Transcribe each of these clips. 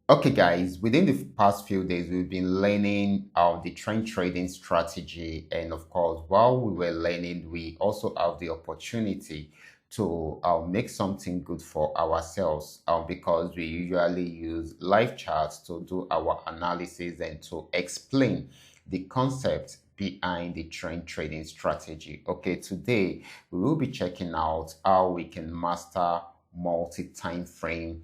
Okay, guys, within the past few days, we've been learning the trend trading strategy. And of course, while we were learning, we also have the opportunity to make something good for ourselves because we usually use live charts to do our analysis and to explain the concept behind the trend trading strategy. Okay, today we will be checking out how we can master multi-time frame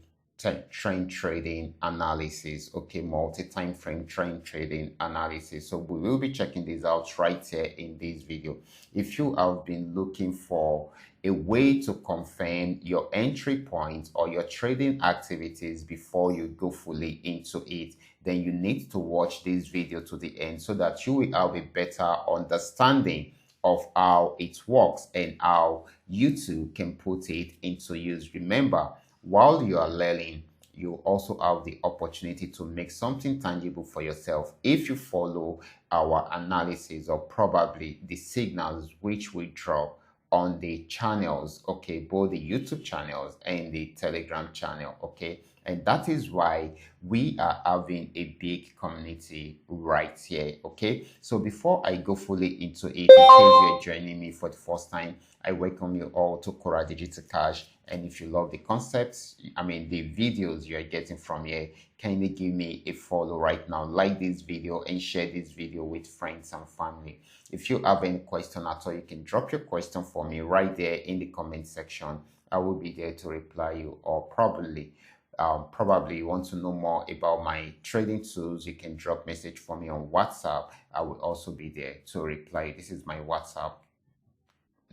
trend trading analysis. Okay, multi-time frame trend trading analysis. So we will be checking this out right here in this video. If you have been looking for a way to confirm your entry point or your trading activities before you go fully into it, then you need to watch this video to the end so that you will have a better understanding of how it works and how you too can put it into use. Remember, while you are learning, you also have the opportunity to make something tangible for yourself if you follow our analysis or probably the signals which we drop on the channels, okay, both the YouTube channels and the Telegram channel, okay. And that is why we are having a big community right here, okay. So before I go fully into it, in case you're joining me for the first time, I welcome you all to Qora Digital Cash. And if you love the concepts, the videos you're getting from here, kindly give me a follow right now. Like this video and share this video with friends and family. If you have any question at all, you can drop your question for me right there in the comment section. I will be there to reply you. Or probably you want to know more about my trading tools, you can drop message for me on WhatsApp. I will also be there to reply. This is my WhatsApp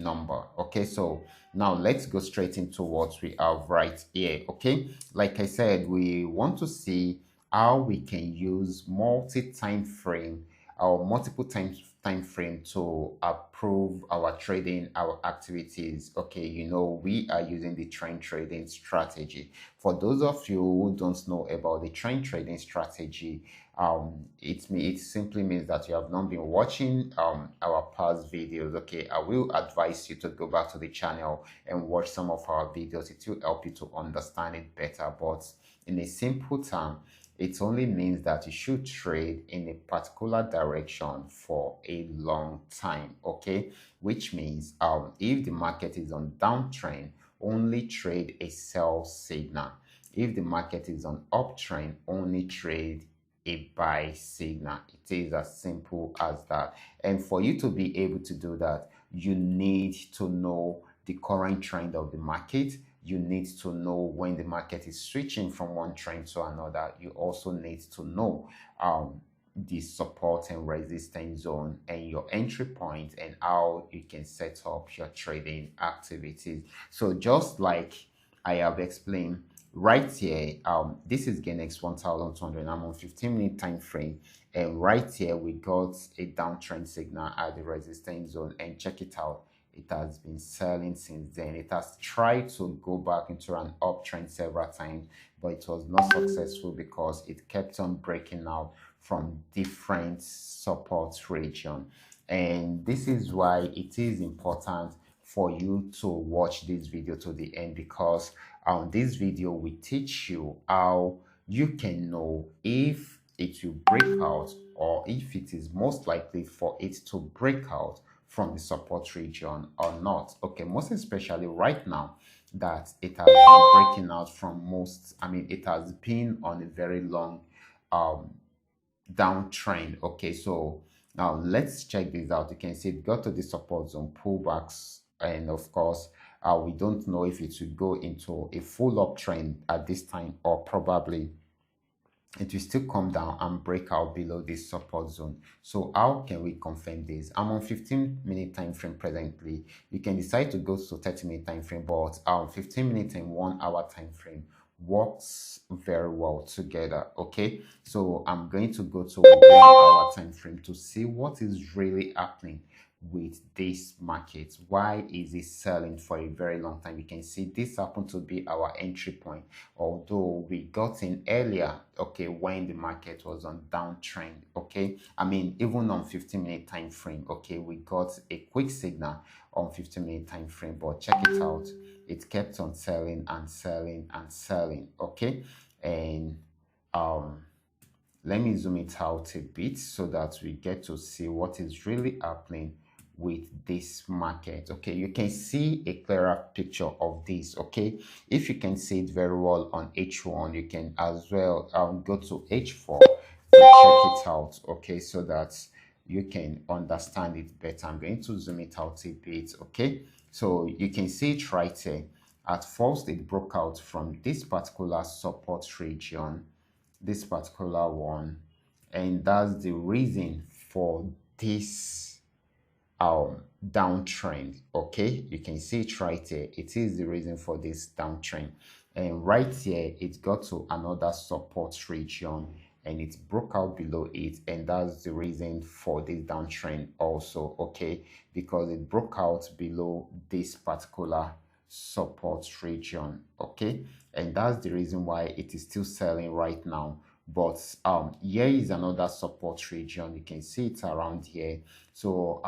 number. Okay, so now let's go straight into what we have right here. Okay, like I said, we want to see how we can use multi-time frame or multiple time frame to approve our trading, our activities. Okay, we are using the trend trading strategy. For those of you who don't know about the trend trading strategy, it simply means that you have not been watching our past videos. Okay, I will advise you to go back to the channel and watch some of our videos. It will help you to understand it better. But in a simple term, it only means that you should trade in a particular direction for a long time. Okay, which means if the market is on downtrend, only trade a sell signal. If the market is on uptrend, only trade a buy signal. It is as simple as that. And for you to be able to do that, you need to know the current trend of the market. You need to know when the market is switching from one trend to another. You also need to know the support and resistance zone and your entry point and how you can set up your trading activities. So just like I have explained right here, this is Ganex 1200. I'm on 15-minute time frame, and right here we got a downtrend signal at the resistance zone, and check it out. It has been selling since then. It has tried to go back into an uptrend several times, but it was not successful because it kept on breaking out from different support region. And this is why it is important for you to watch this video to the end, because this video will teach you how you can know if it will break out or if it is most likely for it to break out from the support region or not. Okay, most especially right now that it has been breaking out from it has been on a very long downtrend. Okay, so now let's check this out. You can see it got to the support zone, pullbacks, and of course we don't know if it will go into a full uptrend at this time, or probably it will still come down and break out below this support zone. So how can we confirm this? I'm on 15-minute time frame presently. You can decide to go to 30-minute time frame, but 15-minute and 1 hour time frame works very well together. Okay, so I'm going to go to 1 hour time frame to see what is really happening with this market. Why is it selling for a very long time? You can see this happened to be our entry point, although we got in earlier, okay, when the market was on downtrend. Okay, even on 15-minute time frame, okay, we got a quick signal on 15-minute time frame, but check it out, it kept on selling and selling and selling. Okay, and um let me zoom it out a bit so that we get to see what is really happening with this market. Okay, you can see a clearer picture of this. Okay, if you can see it very well on H1, you can as well go to H4 to check it out. Okay, so that you can understand it better. I'm going to zoom it out a bit. Okay, so you can see it right here. At first it broke out from this particular support region, this particular one, and that's the reason for this downtrend. Okay, you can see it right here. It is the reason for this downtrend, and right here it got to another support region and it broke out below it, and that's the reason for this downtrend also. Okay, because it broke out below this particular support region. Okay, and that's the reason why it is still selling right now. But here is another support region. You can see it around here. So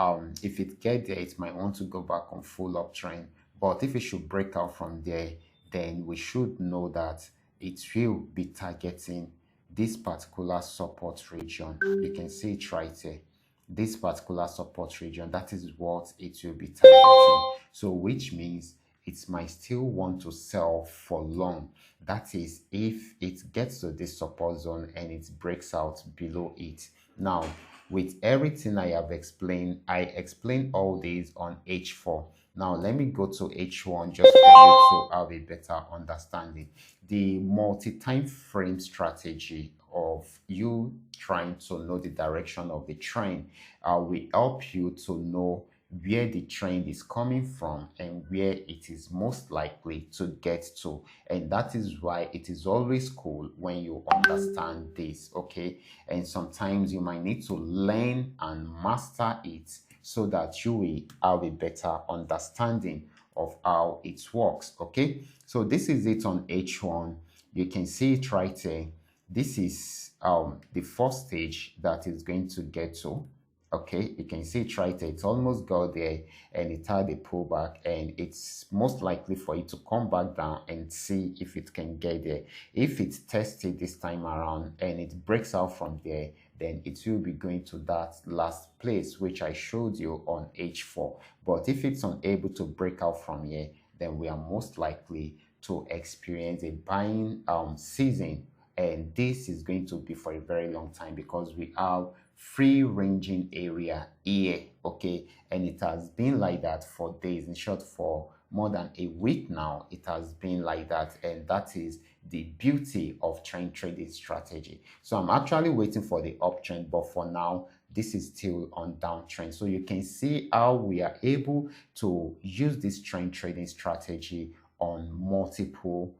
if it get there, it might want to go back on full uptrend. But if it should break out from there, then we should know that it will be targeting this particular support region. You can see it right here. This particular support region, that is what it will be targeting. So which means it might still want to sell for long. That is if it gets to this support zone and it breaks out below it. Now, with everything I have explained, I explained all these on H4. Now, let me go to H1 just for you to have a better understanding. The multi-time frame strategy of you trying to know the direction of the trend will help you to know where the trend is coming from and where it is most likely to get to. And that is why it is always cool when you understand this. Okay, and sometimes you might need to learn and master it so that you will have a better understanding of how it works. Okay, so this is it on H1. You can see it right here. This is the first stage that is going to get to. Okay, you can see it right there. It's almost got there and it had a pullback, and it's most likely for it to come back down and see if it can get there. If it's tested this time around and it breaks out from there, then it will be going to that last place which I showed you on H4. But if it's unable to break out from here, then we are most likely to experience a buying season, and this is going to be for a very long time because we have free ranging area here. Okay, and it has been like that for days. In short, for more than a week now, it has been like that, and that is the beauty of trend trading strategy. So I'm actually waiting for the uptrend, but for now this is still on downtrend. So you can see how we are able to use this trend trading strategy on multiple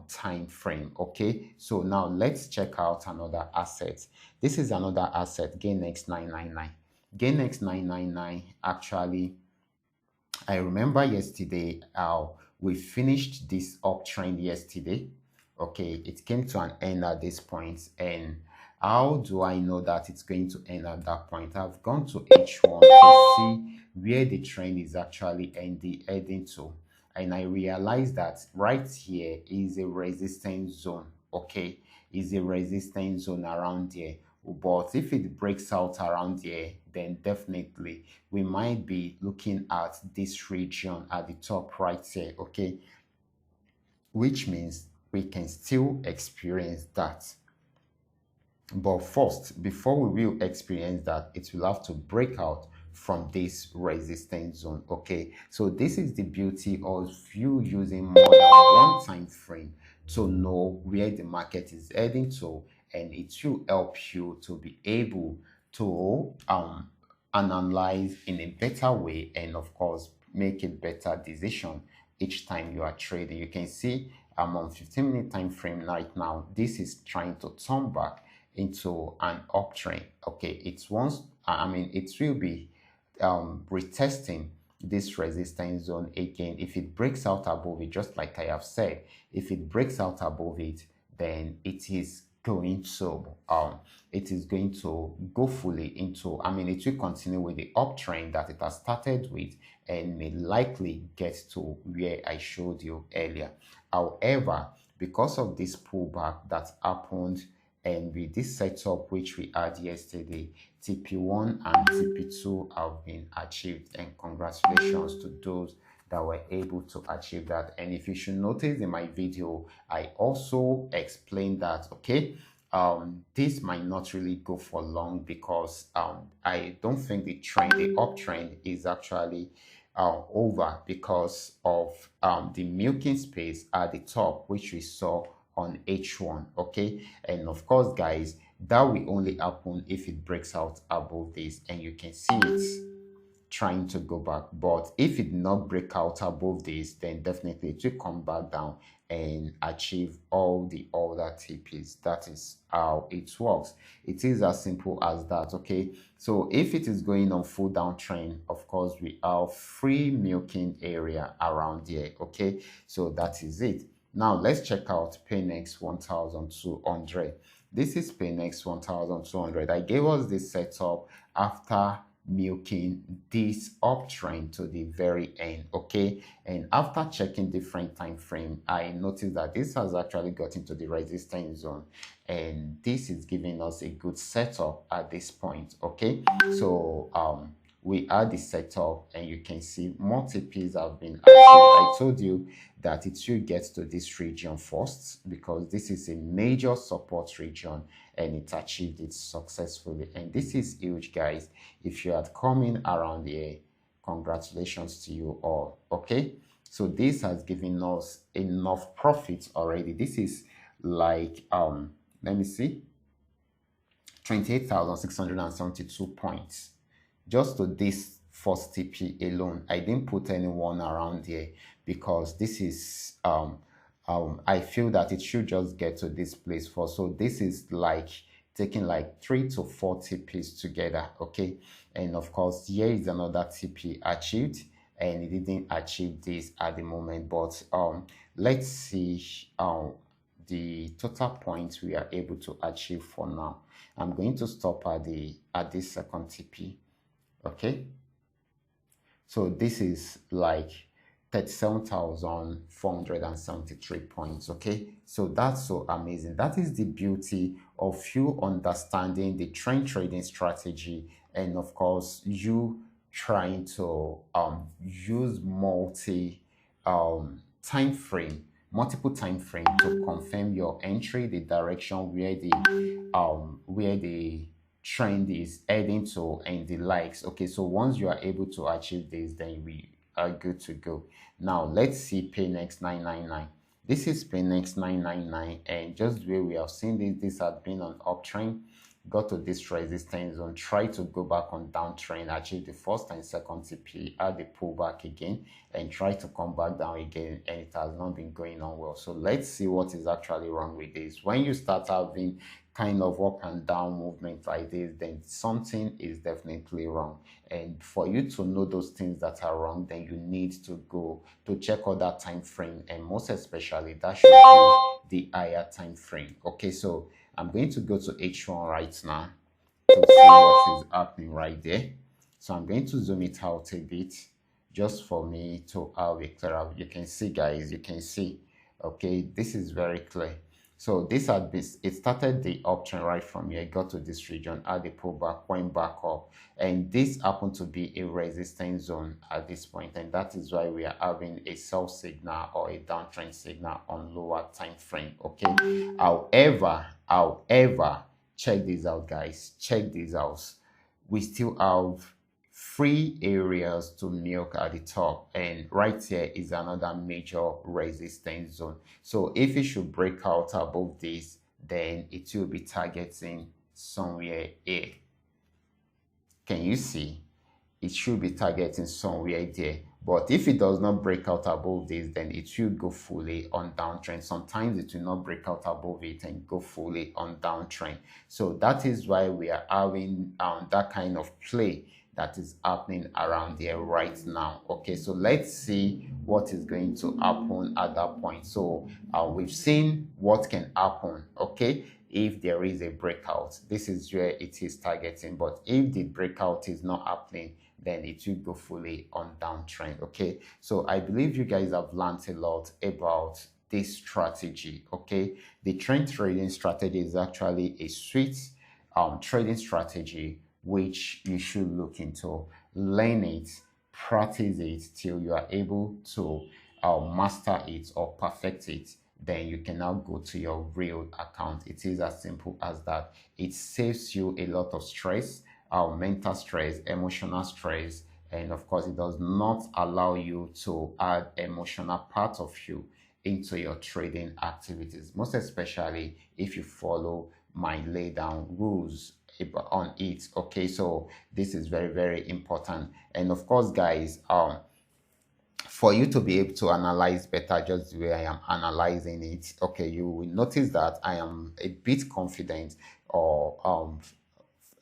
time frame. Okay, so now let's check out another asset. This is another asset, GainX 999. GainX 999, actually, I remember yesterday how we finished this uptrend yesterday. Okay, it came to an end at this point, and how do I know that it's going to end at that point? I've gone to H1 to see where the trend is actually heading to, and I realized that right here is a resistance zone. Okay, is a resistance zone around here. But if it breaks out around here, then definitely we might be looking at this region at the top right here. Okay, which means we can still experience that. But first, before we will experience that, it will have to break out from this resistance zone. Okay, so this is the beauty of you using more than one time frame to know where the market is heading to, and it will help you to be able to analyze in a better way, and of course make a better decision each time you are trading. You can see I'm on 15-minute time frame right now. This is trying to turn back into an uptrend. Okay, it's once, I mean, it will be retesting this resistance zone again. If it breaks out above it, just like I have said, if it breaks out above it, then it is going to go fully into, I mean, it will continue with the uptrend that it has started with and may likely get to where I showed you earlier. However, because of this pullback that happened And with this setup which we had yesterday, TP1 and TP2 have been achieved, and congratulations to those that were able to achieve that. And if you should notice in my video, I also explained that, okay, this might not really go for long, because I don't think the uptrend is actually over, because of the milking space at the top which we saw on H1. Okay, and of course guys, that will only happen if it breaks out above this, and you can see it trying to go back. But if it did not break out above this, then definitely it will come back down and achieve all the other TPs. That is how it works. It is as simple as that. Okay, so if it is going on full downtrend, of course we have free milking area around here. Okay, so that is it. Now let's check out Paynex 1200. This is Paynex 1200. I gave us this setup after milking this uptrend to the very end. Okay, and after checking different time frame, I noticed that this has actually got into the resistance zone, and this is giving us a good setup at this point. Okay, so we are the setup, and you can see multiples have been achieved. I told you that it should get to this region first, because this is a major support region, and it achieved it successfully. And this is huge, guys. If you are coming around here, congratulations to you all. Okay, so this has given us enough profit already. This is like let me see, 28,672 points just to this first TP alone. I didn't put anyone around here, because this is I feel that it should just get to this place first. So this is like taking like 3 to 4 TPs together. Okay, and of course here is another TP achieved, and it didn't achieve this at the moment. But let's see the total points we are able to achieve for now. I'm going to stop at this second TP. Okay, so this is like 37,473 points. Okay, so that's so amazing. That is the beauty of you understanding the trend trading strategy, and of course you trying to use multiple time frame to confirm your entry, the direction where the trend is heading to, and the likes. Okay, so once you are able to achieve this, then we are good to go. Now let's see Paynex 999. This is Paynex 999, and just the way we have seen this has been on uptrend, got to this resistance zone, try to go back on downtrend, achieve the first and second TP, add the pullback again, and try to come back down again, and it has not been going on well. So let's see what is actually wrong with this. When you start having kind of up and down movement like this, then something is definitely wrong. And for you to know those things that are wrong, then you need to go to check other time frame, and most especially that should be the higher time frame. Okay, so I'm going to go to H1 right now to see what is happening right there. So I'm going to zoom it out a bit just for me to have a clearer. You can see, guys, you can see. Okay, this is very clear. So this had been, it started the uptrend right from here, got to this region, had the pullback, went back up, and this happened to be a resistance zone at this point, and that is why we are having a sell signal or a downtrend signal on lower time frame. Okay, however, check this out, guys, check this out. We still have free areas to milk at the top, and right here is another major resistance zone. So if it should break out above this, then it will be targeting somewhere here. Can you see? It should be targeting somewhere there. But if it does not break out above this, then it will go fully on downtrend. Sometimes it will not break out above it and go fully on downtrend. So that is why we are having that kind of play that is happening around there right now. Okay, so let's see what is going to happen at that point. So we've seen what can happen, okay, if there is a breakout. This is where it is targeting. But if the breakout is not happening, then it will go fully on downtrend. Okay, so I believe you guys have learned a lot about this strategy. Okay, the trend trading strategy is actually a sweet trading strategy which you should look into. Learn it, practice it till you are able to master it or perfect it. Then you can now go to your real account. It is as simple as that. It saves you a lot of stress, mental stress, emotional stress, and of course it does not allow you to add emotional part of you into your trading activities, most especially if you follow my lay down rules on it. Okay, so this is very, very important. And of course, guys, for you to be able to analyze better just the way I am analyzing it, okay, you will notice that I am a bit confident, or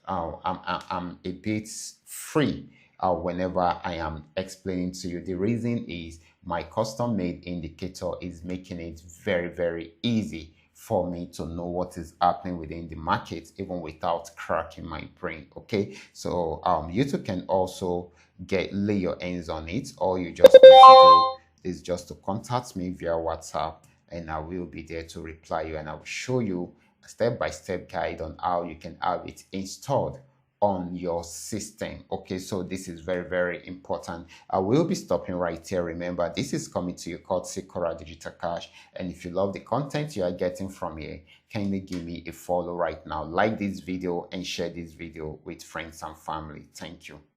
I'm a bit free whenever I am explaining to you. The reason is my custom made indicator is making it very, very easy for me to know what is happening within the market even without cracking my brain. Okay, so you too can also lay your hands on it. All you just need to do is just to contact me via WhatsApp, and I will be there to reply you, and I will show you a step-by-step guide on how you can have it installed on your system. Okay, so this is very, very important. I will be stopping right here. Remember, this is coming to you courtesy Qora Digital Cash, and if you love the content you are getting from here, kindly give me a follow right now, like this video, and share this video with friends and family. Thank you.